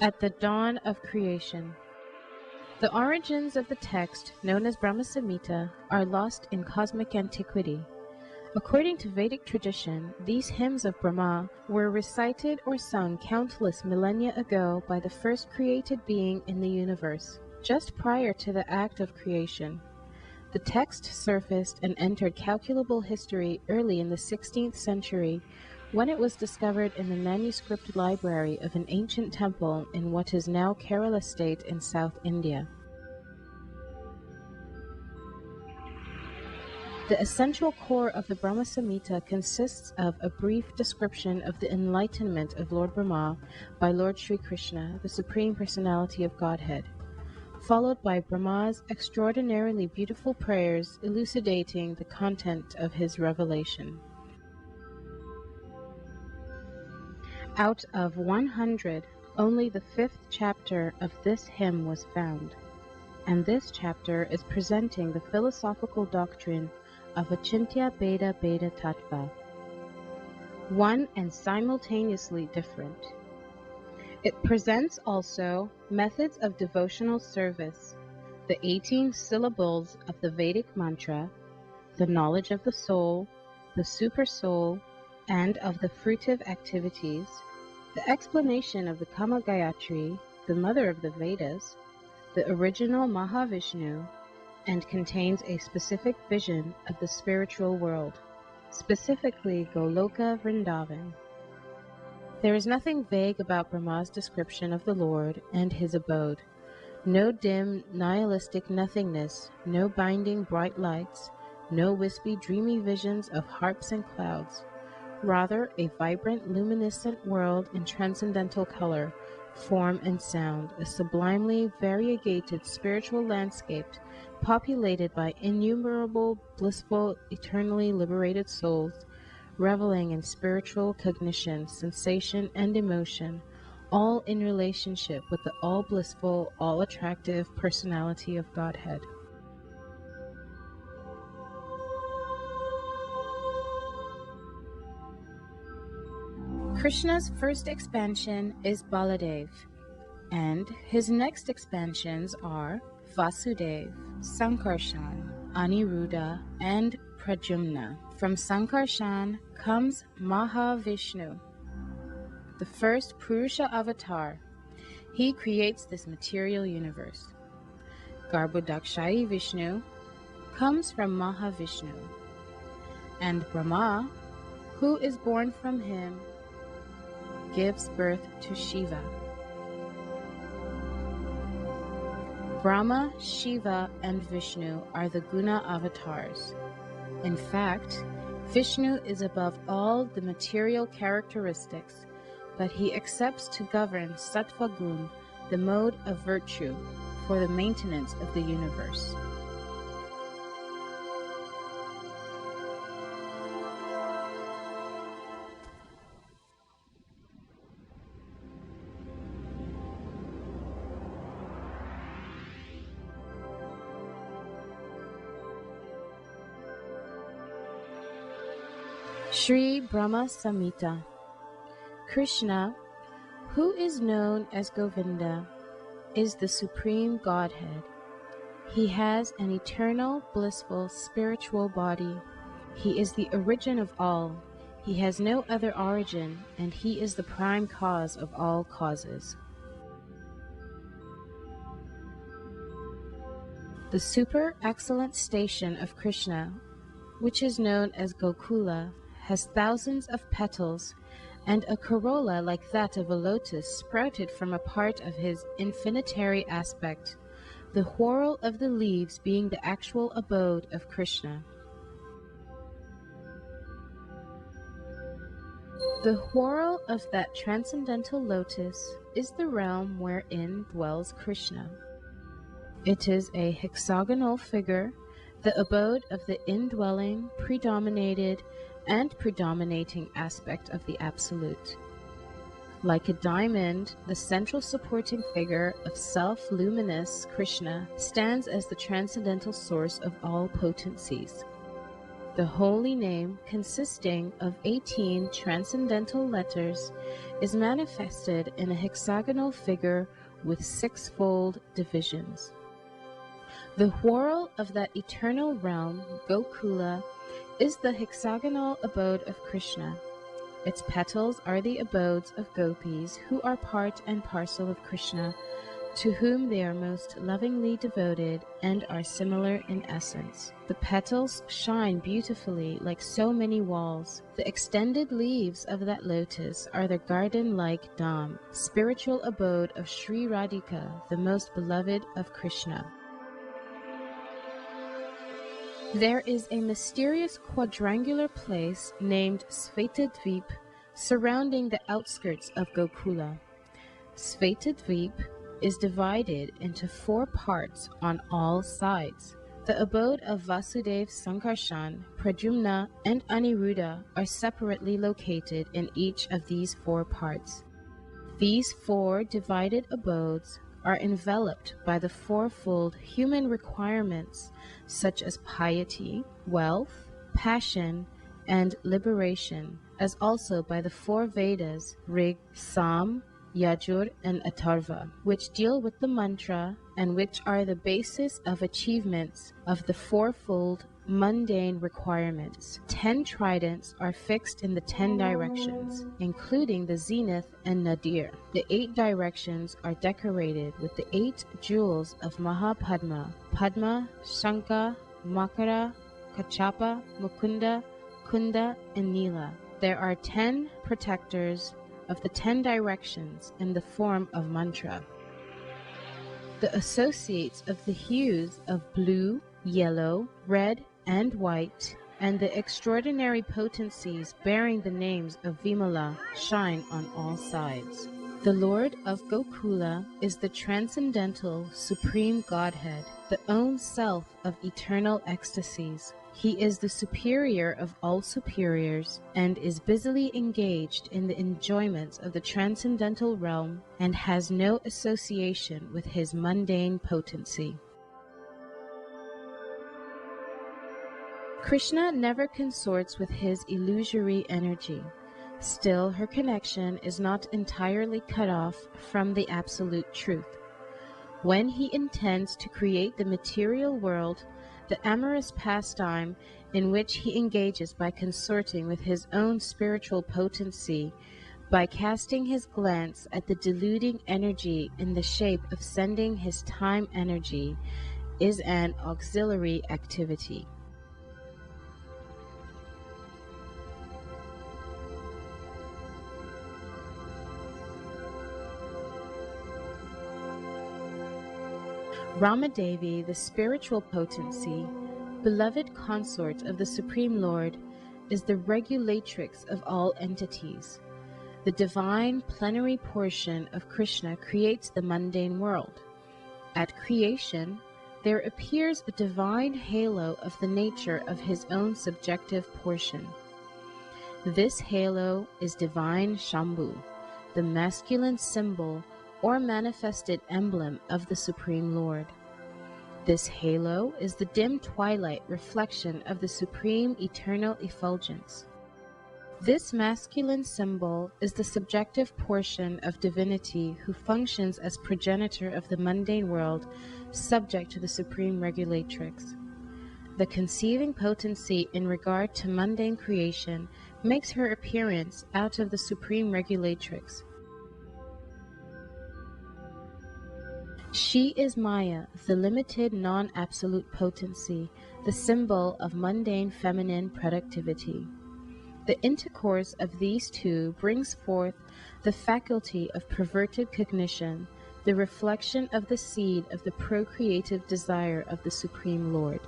At the dawn of creation. The origins of the text, known as Brahma Samhita, are lost in cosmic antiquity. According to Vedic tradition, these hymns of Brahma were recited or sung countless millennia ago by the first created being in the universe, just prior to the act of creation. The text surfaced and entered calculable history early in the 16th century, when it was discovered in the manuscript library of an ancient temple in what is now Kerala state in South India. The essential core of the Brahma Samhita consists of a brief description of the enlightenment of Lord Brahma by Lord Sri Krishna, the Supreme Personality of Godhead, followed by Brahma's extraordinarily beautiful prayers elucidating the content of his revelation. Out of 100, only the 5th chapter of this hymn was found, and this chapter is presenting the philosophical doctrine of Achintya Bheda Bheda Tattva, one and simultaneously different. It presents also methods of devotional service, the 18 syllables of the Vedic mantra, the knowledge of the soul, the super soul, and of the fruitive activities, the explanation of the Kama Gayatri, the mother of the Vedas, the original Mahavishnu, and contains a specific vision of the spiritual world, specifically Goloka Vrindavan. There is nothing vague about Brahma's description of the Lord and his abode. No dim, nihilistic nothingness, no binding bright lights, no wispy, dreamy visions of harps and clouds. Rather, a vibrant, luminescent world in transcendental color, form, and sound, a sublimely variegated spiritual landscape populated by innumerable, blissful, eternally liberated souls, reveling in spiritual cognition, sensation, and emotion, all in relationship with the all-blissful, all-attractive personality of Godhead. Krishna's first expansion is Baladev, and his next expansions are Vasudev, Sankarshan, Aniruddha, and Pradyumna. From Sankarshan comes Mahavishnu, the first Purusha avatar. He creates this material universe. Garbhodakshai Vishnu comes from Mahavishnu, and Brahma, who is born from him, gives birth to Shiva. Brahma, Shiva, and Vishnu are the Guna avatars. In fact, Vishnu is above all the material characteristics, but he accepts to govern Sattva Gun, the mode of virtue, for the maintenance of the universe. Sri Brahma Samhita. Krishna, who is known as Govinda, is the Supreme Godhead. He has an eternal, blissful, spiritual body. He is the origin of all. He has no other origin, and he is the prime cause of all causes. The super excellent station of Krishna, which is known as Gokula, has thousands of petals, and a corolla like that of a lotus sprouted from a part of his infinitary aspect, the whorl of the leaves being the actual abode of Krishna. The whorl of that transcendental lotus is the realm wherein dwells Krishna. It is a hexagonal figure, the abode of the indwelling, predominated, and predominating aspect of the Absolute. Like a diamond, the central supporting figure of self-luminous Krishna stands as the transcendental source of all potencies. The holy name, consisting of 18 transcendental letters, is manifested in a hexagonal figure with sixfold divisions. The whorl of that eternal realm, Gokula, is the hexagonal abode of Krishna. Its petals are the abodes of gopis, who are part and parcel of Krishna, to whom they are most lovingly devoted and are similar in essence. The petals shine beautifully like so many walls. The extended leaves of that lotus are the garden-like dham, spiritual abode of Sri Radhika, the most beloved of Krishna. There is a mysterious quadrangular place named Svetadvip surrounding the outskirts of Gokula. Svetadvip is divided into 4 parts on all sides. The abode of Vasudev, Sankarshan, Pradyumna, and Aniruddha are separately located in each of these 4 parts. These 4 divided abodes are enveloped by the fourfold human requirements such as piety, wealth, passion, and liberation, as also by the 4 Vedas, Rig, Sam, Yajur, and Atharva, which deal with the mantra and which are the basis of achievements of the fourfold mundane requirements. 10 tridents are fixed in the 10 directions, including the zenith and nadir. The 8 directions are decorated with the 8 jewels of Mahapadma, Padma, Shankha, Makara, Kachapa, Mukunda, Kunda, and Nila. There are 10 protectors of the 10 directions in the form of mantra. The associates of the hues of blue, yellow, red, and white, and the extraordinary potencies bearing the names of Vimala shine on all sides. The Lord of Gokula is the transcendental Supreme Godhead, the own self of eternal ecstasies. He is the superior of all superiors and is busily engaged in the enjoyments of the transcendental realm and has no association with his mundane potency. Krishna never consorts with his illusory energy. Still, her connection is not entirely cut off from the absolute truth. When he intends to create the material world, the amorous pastime in which he engages by consorting with his own spiritual potency, by casting his glance at the deluding energy in the shape of sending his time energy, is an auxiliary activity. Ramadevi, the spiritual potency, beloved consort of the Supreme Lord, is the regulatrix of all entities. The divine plenary portion of Krishna creates the mundane world. At creation, there appears a divine halo of the nature of his own subjective portion. This halo is divine Shambhu, the masculine symbol or manifested emblem of the Supreme Lord. This halo is the dim twilight reflection of the supreme eternal effulgence. This masculine symbol is the subjective portion of divinity who functions as progenitor of the mundane world, subject to the supreme regulatrix. The conceiving potency in regard to mundane creation makes her appearance out of the supreme regulatrix. She is Maya, the limited non-absolute potency, the symbol of mundane feminine productivity. The intercourse of these two brings forth the faculty of perverted cognition, the reflection of the seed of the procreative desire of the Supreme Lord.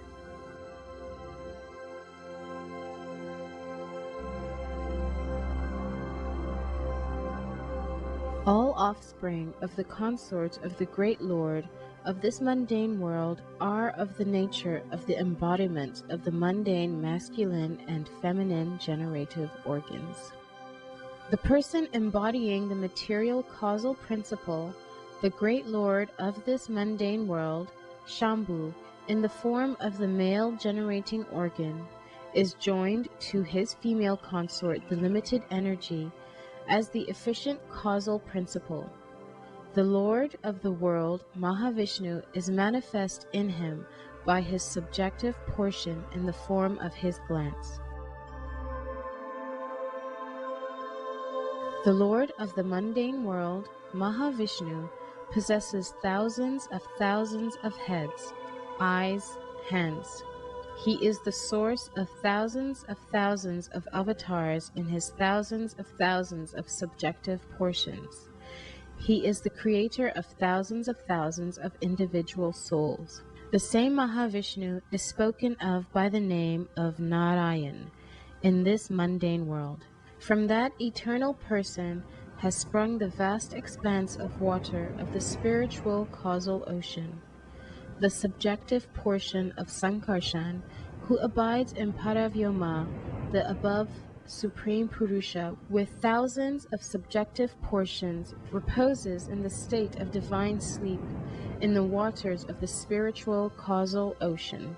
All offspring of the consort of the great Lord of this mundane world are of the nature of the embodiment of the mundane masculine and feminine generative organs. The person embodying the material causal principle, the great Lord of this mundane world, Shambhu, in the form of the male generating organ, is joined to his female consort, the limited energy, as the efficient causal principle. The Lord of the world, Mahavishnu, is manifest in him by his subjective portion in the form of his glance. The Lord of the mundane world, Mahavishnu, possesses thousands of heads, eyes, hands. He is the source of thousands of avatars in his thousands of subjective portions. He is the creator of thousands of individual souls. The same Mahavishnu is spoken of by the name of Narayan in this mundane world. From that eternal person has sprung the vast expanse of water of the spiritual causal ocean, the subjective portion of Sankarshan, who abides in Paravyoma, the above Supreme Purusha, with thousands of subjective portions, reposes in the state of divine sleep in the waters of the spiritual causal ocean.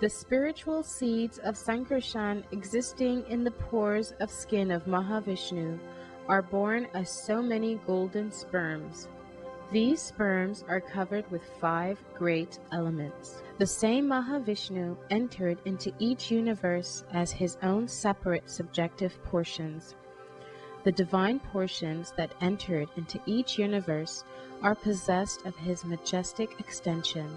The spiritual seeds of Sankarshan existing in the pores of skin of Mahavishnu are born as so many golden sperms. These sperms are covered with 5 great elements. The same Mahavishnu entered into each universe as his own separate subjective portions. The divine portions that entered into each universe are possessed of his majestic extension.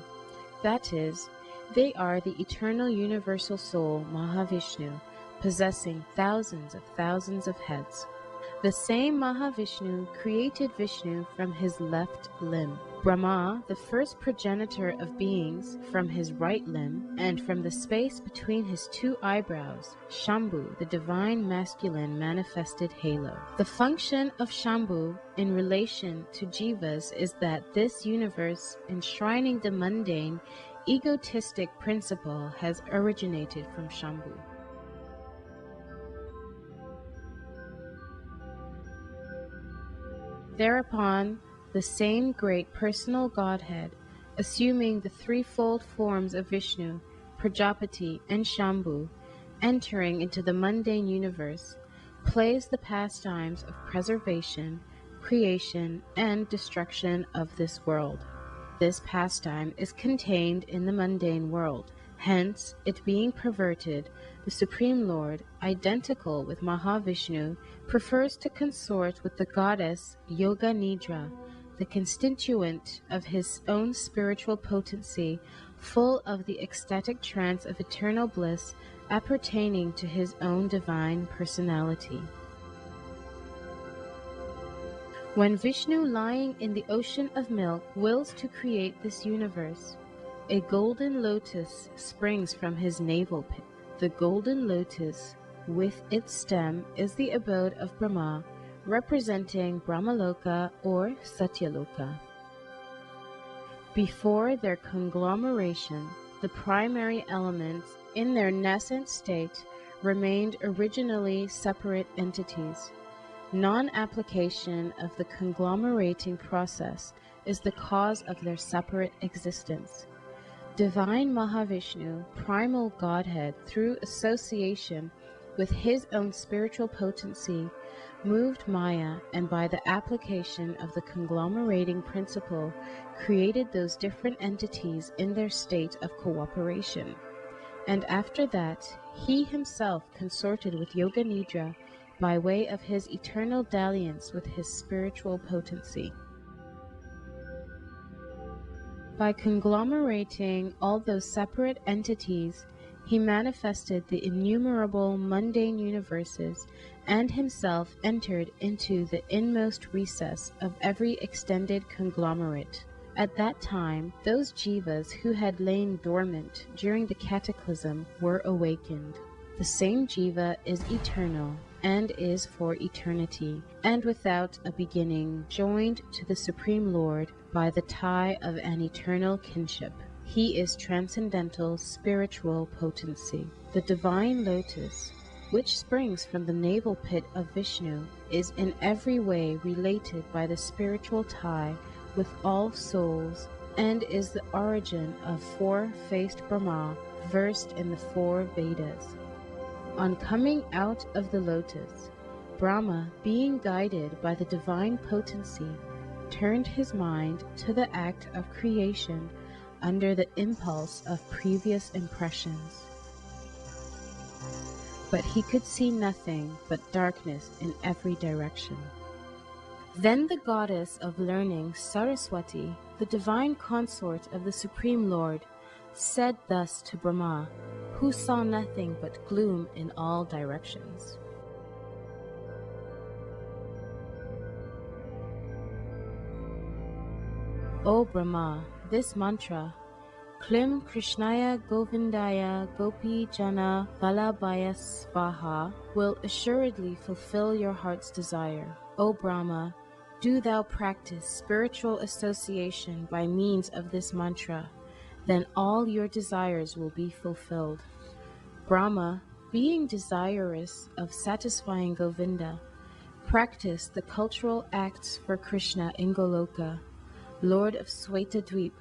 That is, they are the eternal universal soul, Mahavishnu, possessing thousands of heads. The same Mahavishnu created Vishnu from his left limb, Brahma, the first progenitor of beings, from his right limb, and from the space between his 2 eyebrows, Shambhu, the divine masculine manifested halo. The function of Shambhu in relation to jivas is that this universe, enshrining the mundane, egotistic principle, has originated from Shambhu. Thereupon, the same great personal Godhead, assuming the threefold forms of Vishnu, Prajapati, and Shambhu, entering into the mundane universe, plays the pastimes of preservation, creation, and destruction of this world. This pastime is contained in the mundane world. Hence, it being perverted, the Supreme Lord, identical with Mahavishnu, prefers to consort with the goddess Yoga Nidra, the constituent of his own spiritual potency, full of the ecstatic trance of eternal bliss appertaining to his own divine personality. When Vishnu, lying in the ocean of milk, wills to create this universe, a golden lotus springs from his navel pit. The golden lotus, with its stem, is the abode of Brahma, representing Brahmaloka or Satyaloka. Before their conglomeration, the primary elements, in their nascent state, remained originally separate entities. Non-application of the conglomerating process is the cause of their separate existence. Divine Mahavishnu, primal Godhead, through association with his own spiritual potency, moved Maya, and by the application of the conglomerating principle, created those different entities in their state of cooperation. And after that, he himself consorted with Yoga Nidra by way of his eternal dalliance with his spiritual potency. By conglomerating all those separate entities, he manifested the innumerable mundane universes, and himself entered into the inmost recess of every extended conglomerate. At that time, those jivas who had lain dormant during the cataclysm were awakened. The same jiva is eternal, and is for eternity, and without a beginning, joined to the Supreme Lord by the tie of an eternal kinship. He is transcendental spiritual potency. The divine lotus, which springs from the navel pit of Vishnu, is in every way related by the spiritual tie with all souls and is the origin of four-faced Brahma versed in the four Vedas. On coming out of the lotus, Brahma, being guided by the divine potency, turned his mind to the act of creation under the impulse of previous impressions. But he could see nothing but darkness in every direction. Then the goddess of learning, Saraswati, the divine consort of the Supreme Lord, said thus to Brahma, who saw nothing but gloom in all directions. O Brahma, this mantra, Klim Krishnaya Govindaya Gopi Jana Vallabhaya Svaha, will assuredly fulfill your heart's desire. O Brahma, do thou practice spiritual association by means of this mantra, then all your desires will be fulfilled. Brahma, being desirous of satisfying Govinda, practiced the cultural acts for Krishna in Goloka, Lord of Svetadvip,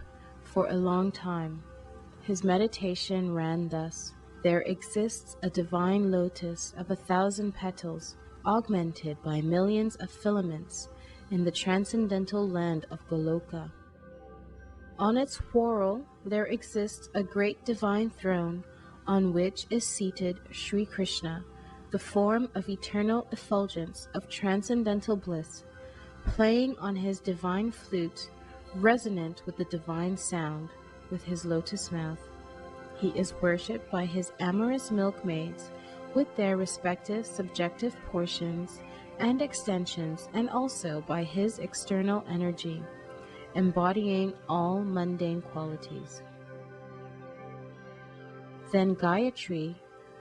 for a long time. His meditation ran thus: there exists a divine lotus of 1,000 petals, augmented by millions of filaments, in the transcendental land of Goloka. On its whorl there exists a great divine throne, on which is seated Sri Krishna, the form of eternal effulgence of transcendental bliss, playing on his divine flute, resonant with the divine sound, with his lotus mouth. He is worshipped by his amorous milkmaids, with their respective subjective portions and extensions, and also by his external energy, embodying all mundane qualities. Then Gayatri,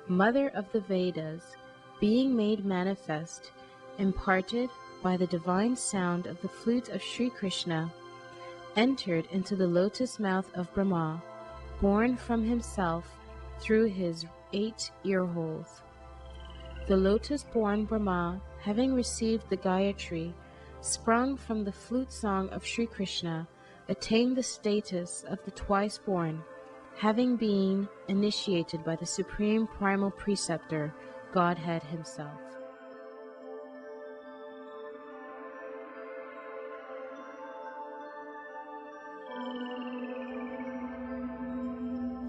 mother of the Vedas, being made manifest, imparted by the divine sound of the flute of Sri Krishna, entered into the lotus mouth of Brahma, born from himself through his 8 ear holes. The lotus-born Brahma, having received the Gayatri, sprung from the flute song of Sri Krishna, attained the status of the twice-born, having been initiated by the supreme primal preceptor, Godhead himself.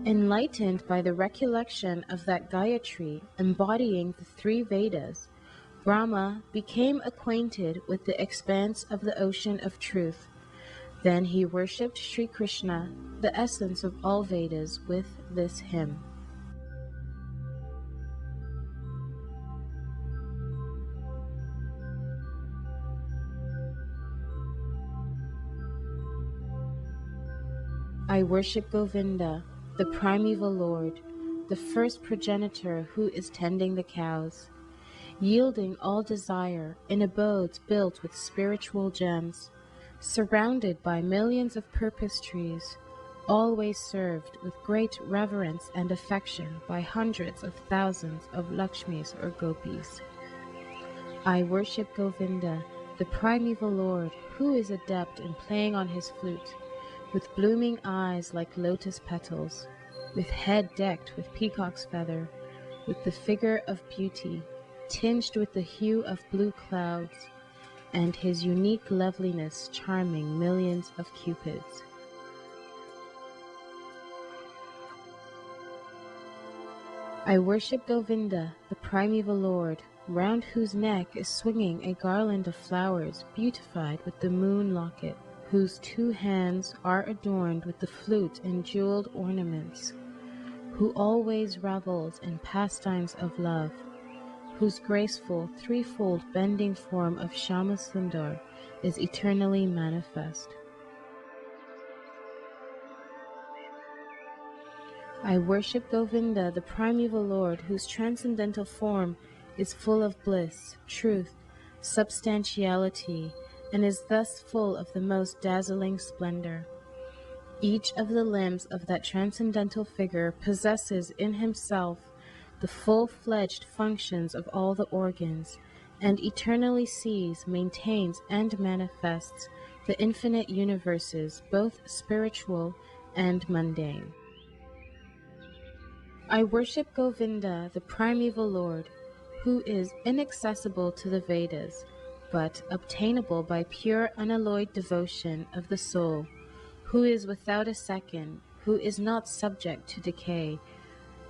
Enlightened by the recollection of that Gayatri embodying the 3 Vedas, Brahma became acquainted with the expanse of the ocean of truth. Then he worshipped Sri Krishna, the essence of all Vedas, with this hymn. I worship Govinda, the primeval Lord, the first progenitor who is tending the cows, yielding all desire in abodes built with spiritual gems, surrounded by millions of purpose trees, always served with great reverence and affection by hundreds of thousands of Lakshmis or Gopis. I worship Govinda, the primeval Lord, who is adept in playing on his flute, with blooming eyes like lotus petals, with head decked with peacock's feather, with the figure of beauty, tinged with the hue of blue clouds, and his unique loveliness charming millions of cupids. I worship Govinda, the primeval Lord, round whose neck is swinging a garland of flowers beautified with the moon locket, whose 2 hands are adorned with the flute and jeweled ornaments, who always revels in pastimes of love, whose graceful threefold bending form of Shama Sundar is eternally manifest. I worship Govinda, the primeval Lord, whose transcendental form is full of bliss, truth, substantiality, and is thus full of the most dazzling splendor. Each of the limbs of that transcendental figure possesses in himself the full-fledged functions of all the organs, and eternally sees, maintains, and manifests the infinite universes, both spiritual and mundane. I worship Govinda, the primeval Lord, who is inaccessible to the Vedas, but obtainable by pure unalloyed devotion of the soul, who is without a second, who is not subject to decay,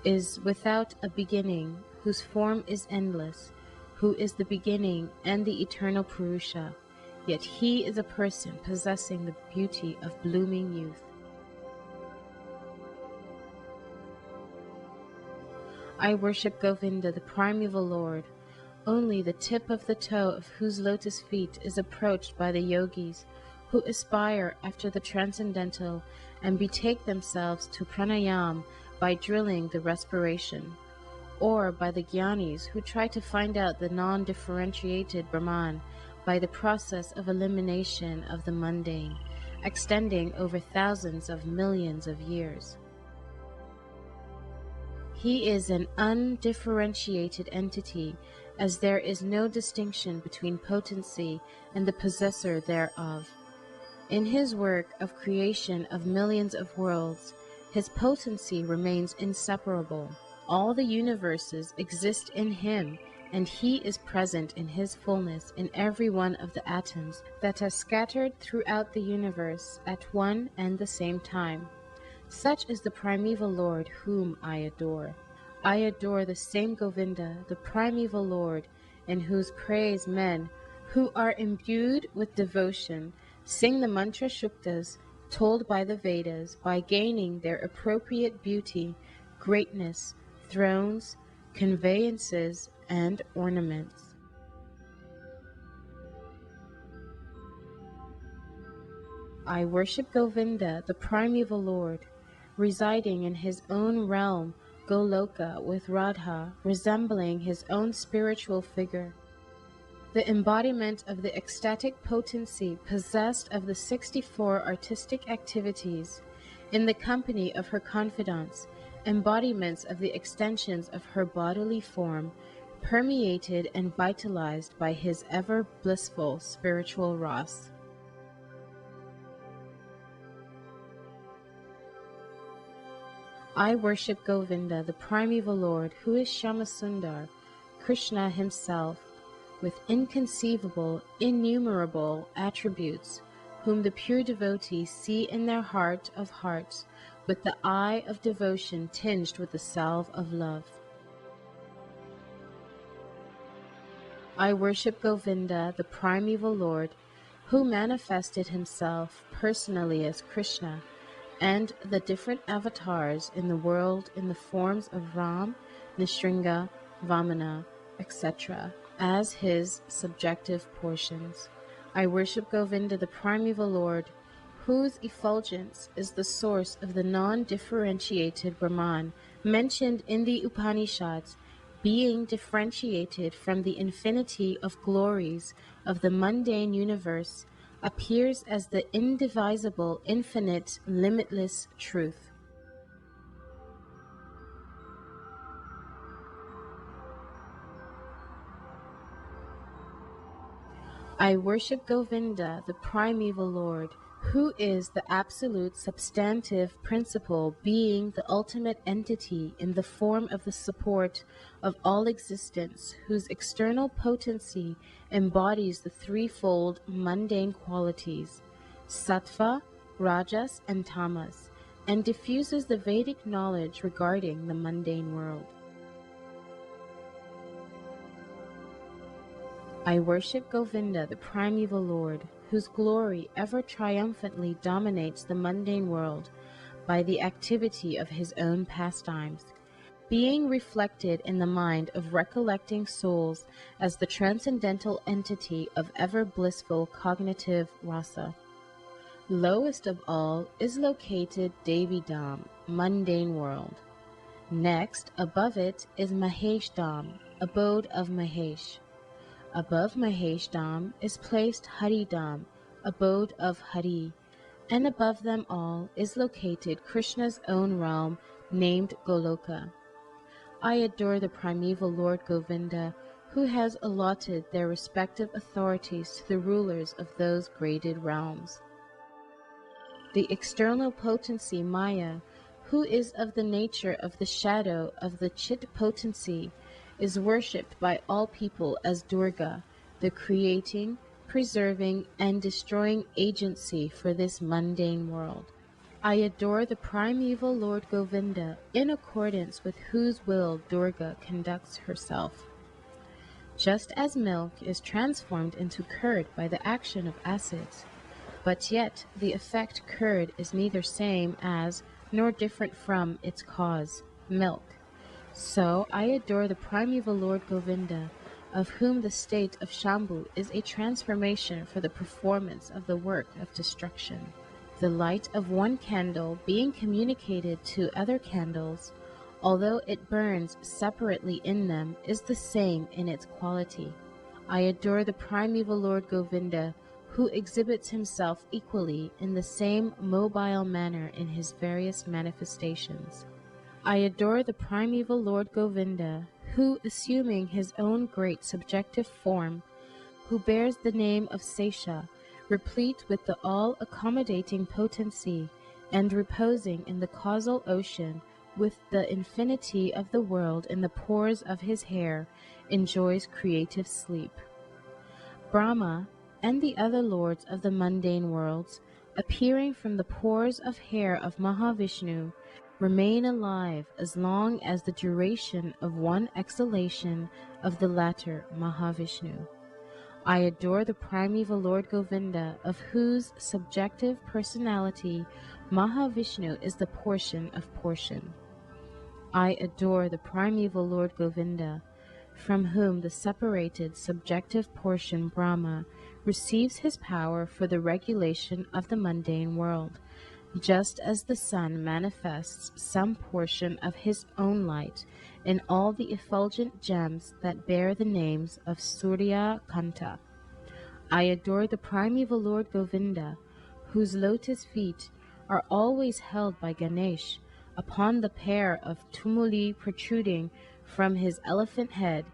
is without a beginning, whose form is endless, who is the beginning and the eternal Purusha, yet he is a person possessing the beauty of blooming youth. I worship Govinda, the primeval Lord, only the tip of the toe of whose lotus feet is approached by the yogis, who aspire after the transcendental and betake themselves to pranayam by drilling the respiration, or by the jnanis who try to find out the non-differentiated Brahman by the process of elimination of the mundane, extending over thousands of millions of years. He is an undifferentiated entity, as there is no distinction between potency and the possessor thereof. In his work of creation of millions of worlds, his potency remains inseparable. All the universes exist in him, and he is present in his fullness in every one of the atoms that are scattered throughout the universe at one and the same time. Such is the primeval Lord whom I adore. I adore the same Govinda, the primeval Lord, in whose praise men, who are imbued with devotion, sing the mantra shuktas told by the Vedas by gaining their appropriate beauty, greatness, thrones, conveyances, and ornaments. I worship Govinda, the primeval Lord, residing in his own realm, Goloka, with Radha, resembling his own spiritual figure, the embodiment of the ecstatic potency possessed of the 64 artistic activities, in the company of her confidants, embodiments of the extensions of her bodily form, permeated and vitalized by his ever blissful spiritual rasa. I worship Govinda, the primeval Lord, who is Shyamasundar, Krishna himself, with inconceivable, innumerable attributes, whom the pure devotees see in their heart of hearts, with the eye of devotion tinged with the salve of love. I worship Govinda, the primeval Lord, who manifested himself personally as Krishna, and the different avatars in the world in the forms of Ram, Nrsimha, Vamana, etc., as his subjective portions. I worship Govinda, the primeval Lord, whose effulgence is the source of the non-differentiated Brahman mentioned in the Upanishads, being differentiated from the infinity of glories of the mundane universe, appears as the indivisible, infinite, limitless truth. I worship Govinda, the primeval Lord, who is the absolute substantive principle, being the ultimate entity in the form of the support of all existence, whose external potency embodies the threefold mundane qualities, sattva, rajas, and tamas, and diffuses the Vedic knowledge regarding the mundane world. I worship Govinda, the primeval Lord, whose glory ever triumphantly dominates the mundane world by the activity of his own pastimes, being reflected in the mind of recollecting souls as the transcendental entity of ever blissful cognitive rasa. Lowest of all is located Devi Dham, mundane world. Next, above it, is Mahesh Dham, abode of Mahesh. Above Mahesh Dham is placed Hari Dham, abode of Hari, and above them all is located Krishna's own realm named Goloka. I adore the primeval Lord Govinda, who has allotted their respective authorities to the rulers of those graded realms. The external potency Maya, who is of the nature of the shadow of the Chit potency, is worshipped by all people as Durga, the creating, preserving, and destroying agency for this mundane world. I adore the primeval Lord Govinda, in accordance with whose will Durga conducts herself. Just as milk is transformed into curd by the action of acids, but yet the effect curd is neither same as nor different from its cause, milk. So I adore the primeval Lord Govinda, of whom the state of Shambhu is a transformation for the performance of the work of destruction. The light of one candle being communicated to other candles, although it burns separately in them, is the same in its quality. I adore the primeval Lord Govinda, who exhibits himself equally in the same mobile manner in his various manifestations. I adore the primeval Lord Govinda, who, assuming his own great subjective form, who bears the name of Sesha, replete with the all-accommodating potency, and reposing in the causal ocean with the infinity of the world in the pores of his hair, enjoys creative sleep. Brahma and the other lords of the mundane worlds, appearing from the pores of hair of Mahavishnu, remain alive as long as the duration of one exhalation of the latter Mahavishnu. I adore the primeval Lord Govinda, of whose subjective personality Mahavishnu is the portion of portion. I adore the primeval Lord Govinda, from whom the separated subjective portion Brahma receives his power for the regulation of the mundane world, just as the sun manifests some portion of his own light in all the effulgent gems that bear the names of Surya Kanta. I adore the primeval Lord Govinda, whose lotus feet are always held by Ganesh upon the pair of tumuli protruding from his elephant head,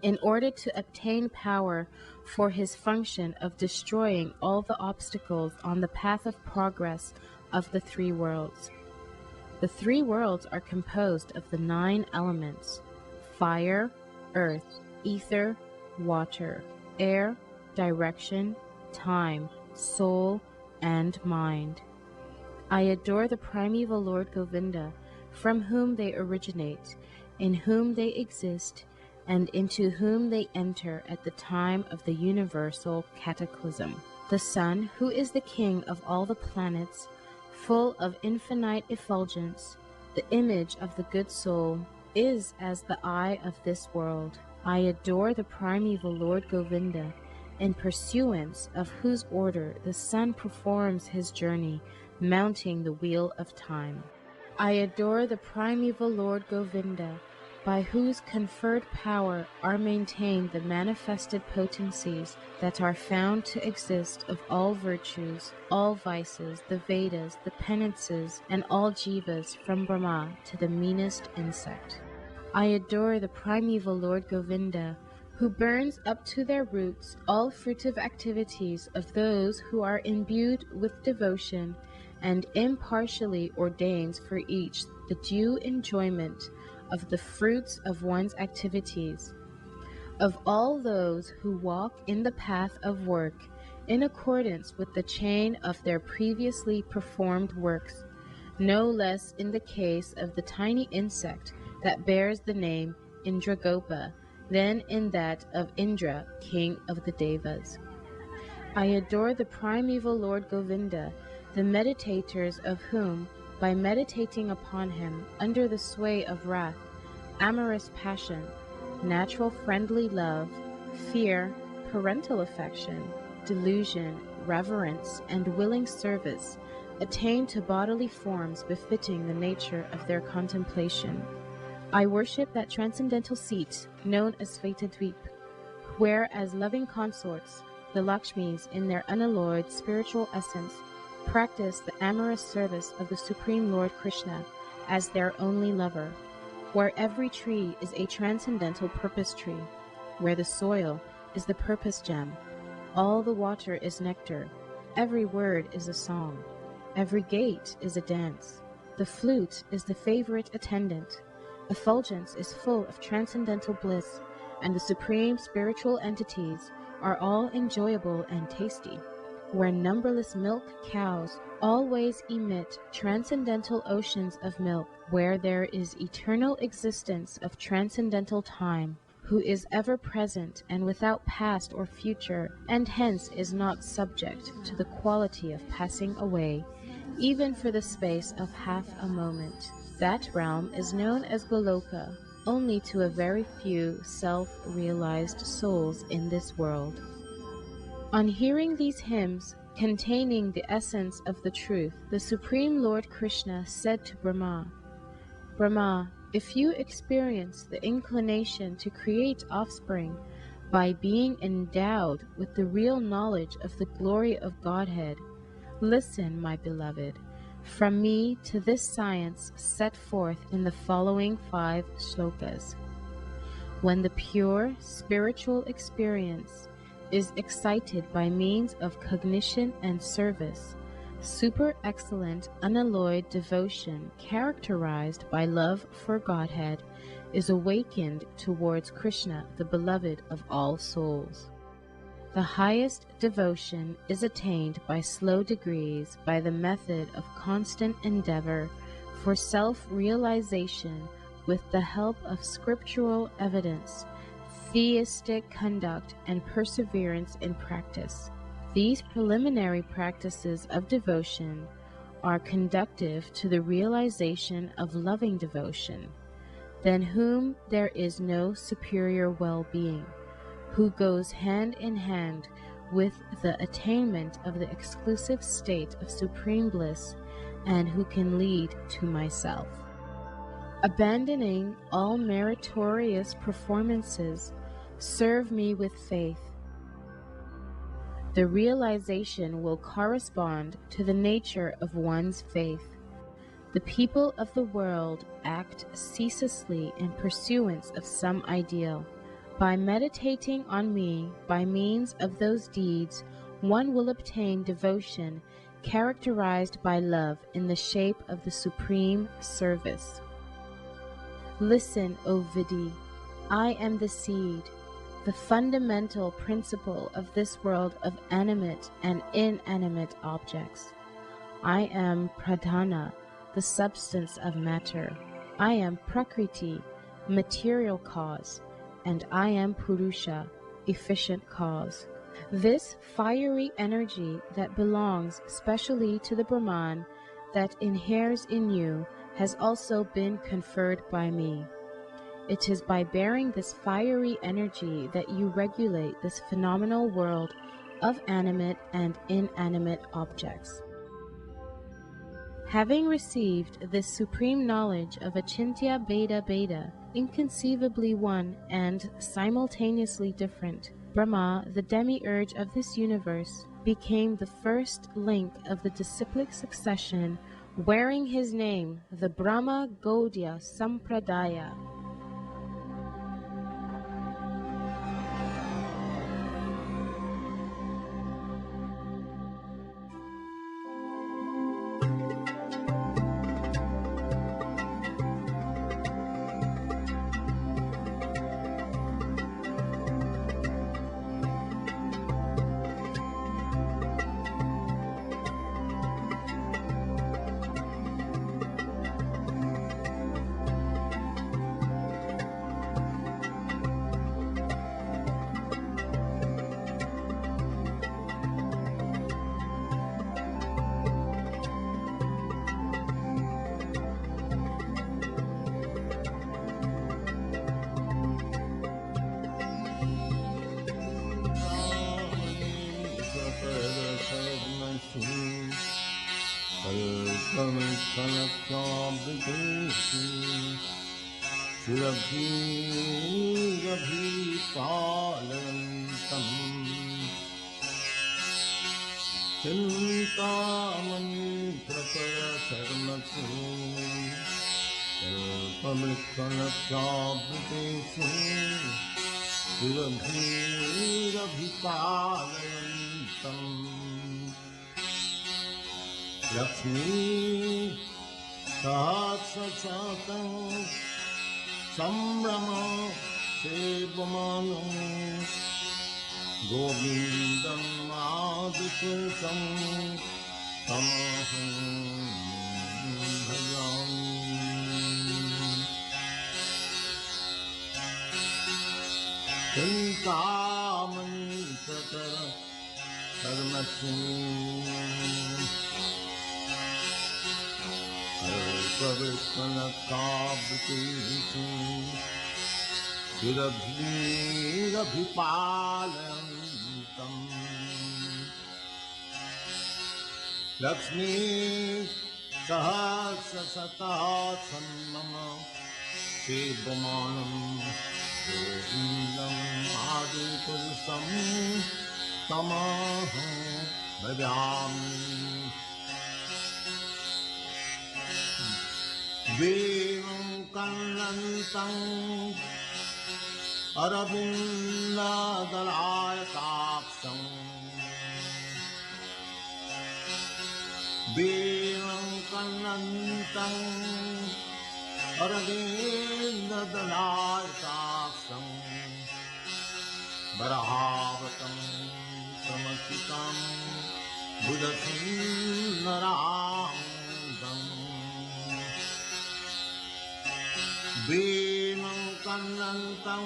in order to obtain power for his function of destroying all the obstacles on the path of progress of the three worlds. The three worlds are composed of the 9 elements: fire, earth, ether, water, air, direction, time, soul, and mind. I adore the primeval Lord Govinda, from whom they originate, in whom they exist, and into whom they enter at the time of the universal cataclysm. The sun, who is the king of all the planets, full of infinite effulgence, the image of the good soul, is as the eye of this world. I adore the primeval Lord Govinda, in pursuance of whose order the sun performs his journey, mounting the wheel of time. I adore the primeval Lord Govinda, by whose conferred power are maintained the manifested potencies that are found to exist of all virtues, all vices, the Vedas, the penances, and all jivas, from Brahma to the meanest insect. I adore the primeval Lord Govinda, who burns up to their roots all fruitive activities of those who are imbued with devotion, and impartially ordains for each the due enjoyment of the fruits of one's activities. Of all those who walk in the path of work in accordance with the chain of their previously performed works, no less in the case of the tiny insect that bears the name Indragopa than in that of Indra, king of the Devas. I adore the primeval Lord Govinda, the meditators of whom, by meditating upon him under the sway of wrath, amorous passion, natural friendly love, fear, parental affection, delusion, reverence, and willing service, attain to bodily forms befitting the nature of their contemplation. I worship that transcendental seat known as Svetadvip, where as loving consorts, the Lakshmis in their unalloyed spiritual essence practice the amorous service of the Supreme Lord Krishna as their only lover, where every tree is a transcendental purpose tree, where the soil is the purpose gem. All the water is nectar. Every word is a song. Every gate is a dance. The flute is the favorite attendant. Effulgence is full of transcendental bliss, and the supreme spiritual entities are all enjoyable and tasty. Where numberless milk cows always emit transcendental oceans of milk, where there is eternal existence of transcendental time, who is ever present and without past or future, and hence is not subject to the quality of passing away, even for the space of half a moment. That realm is known as Goloka only to a very few self-realized souls in this world. On hearing these hymns containing the essence of the truth, the Supreme Lord Krishna said to Brahma, Brahma, if you experience the inclination to create offspring by being endowed with the real knowledge of the glory of Godhead, listen, my beloved, from me to this science set forth in the following 5 shlokas. When the pure spiritual experience is excited by means of cognition and service, super excellent unalloyed devotion characterized by love for Godhead is awakened towards Krishna, the beloved of all souls. The highest devotion is attained by slow degrees by the method of constant endeavor for self-realization with the help of scriptural evidence, theistic conduct, and perseverance in practice. These preliminary practices of devotion are conducive to the realization of loving devotion, than whom there is no superior well-being, who goes hand in hand with the attainment of the exclusive state of supreme bliss, and who can lead to myself. Abandoning all meritorious performances, serve me with faith. The realization will correspond to the nature of one's faith. The people of the world act ceaselessly in pursuance of some ideal. By meditating on me by means of those deeds, one will obtain devotion characterized by love in the shape of the supreme service. Listen, O Vidhi, I am the seed, the fundamental principle of this world of animate and inanimate objects. I am Pradhana, the substance of matter. I am Prakriti, material cause, and I am Purusha, efficient cause. This fiery energy that belongs specially to the Brahman that inheres in you has also been conferred by me. It is by bearing this fiery energy that you regulate this phenomenal world of animate and inanimate objects. Having received this supreme knowledge of Achintya Bheda Bheda, inconceivably one and simultaneously different, Brahma, the demiurge of this universe, became the first link of the disciplic succession, wearing his name, the Brahma Gaudiya Sampradaya. सुरभिरभिपालयन्तम् Lakshmi सहस्रशतं सम्भ्रम सेवमानं गोविन्दम् आदिपुरुषं तमहं भजामि। चिन्तामणि प्रकर कर्मस्मि अल्पविस्मनकावृतिः सुरभिरभिपालयन्तम् लक्ष्मी सहस्रशतासन्मम सेवमानं गोविन्दम् आदिपुरुषं तमहं भजामि। वेणुं कर्णन्तं अरविन्ददलायताक्षं वेणुं कर्णन्तं अरविन्ददलायताक्षं वराहवतं समर्पितं बुधसुन्दराङ्गम् वेणुं कर्णन्तं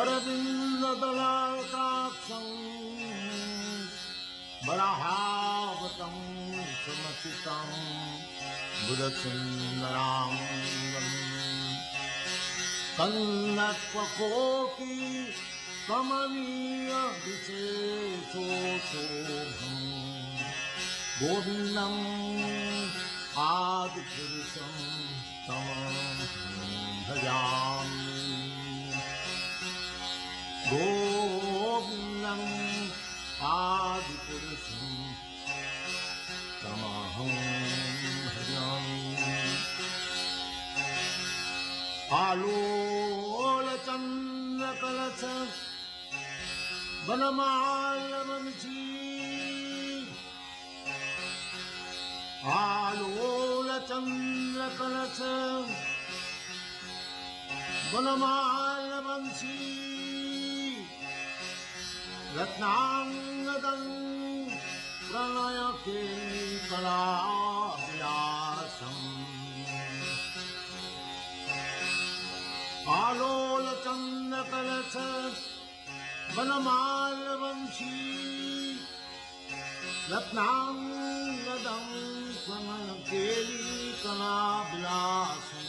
अरविन्ददलायताक्षं वराहवतं समर्पितं बुधसुन्दराङ्गम् कन्नत्वकोटि कमनीय विशेषोशोभम् गोविन्दम् आदिपुरुषं तमहं भजामि। गोविन्दम् आदिपुरुषं तमहं भजामि। आलोलचन्द्रकलश वनमालवंशी आलोलचन्द्रकलश वनमालवंशी रत्नाङ्गदं प्रणयकेलिकलाविलासम् आलोलचन्द्रकलश वनमालवंशी रत्नाङ्गदं प्रणयकेलिकलाविलासम्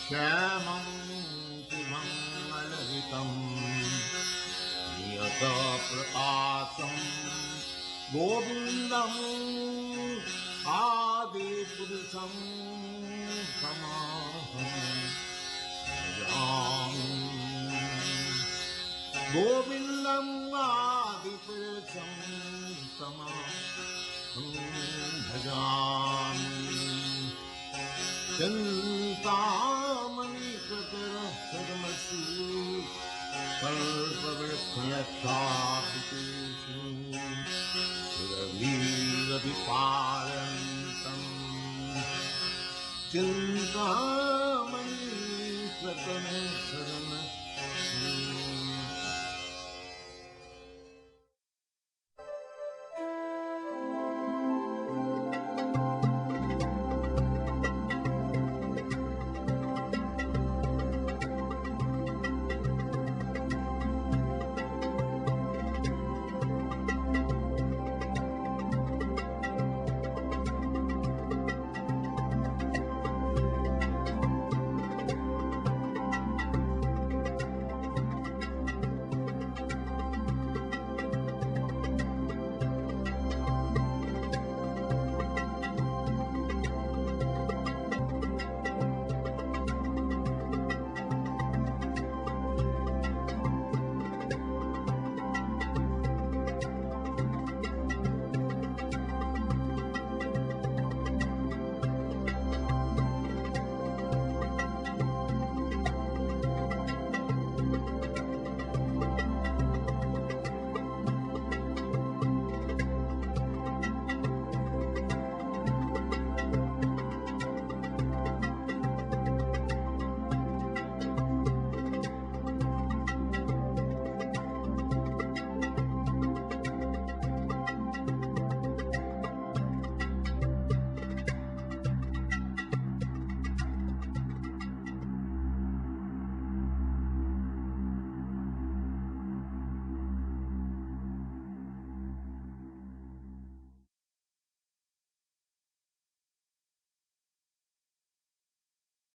श्यामं शुभमलहितं नियतप्रकाशं गोविन्दम् आदिपुरुषं तमहं भजामि। गोविन्दम् आदिपुरुषं तमहं भजामि। चिन्तामणि प्रकरसर्वसु कल्पवृक्षलतापितेषु सुरभिरभिपालयन्तम् चिन्तामणि प्रकरसर्वसु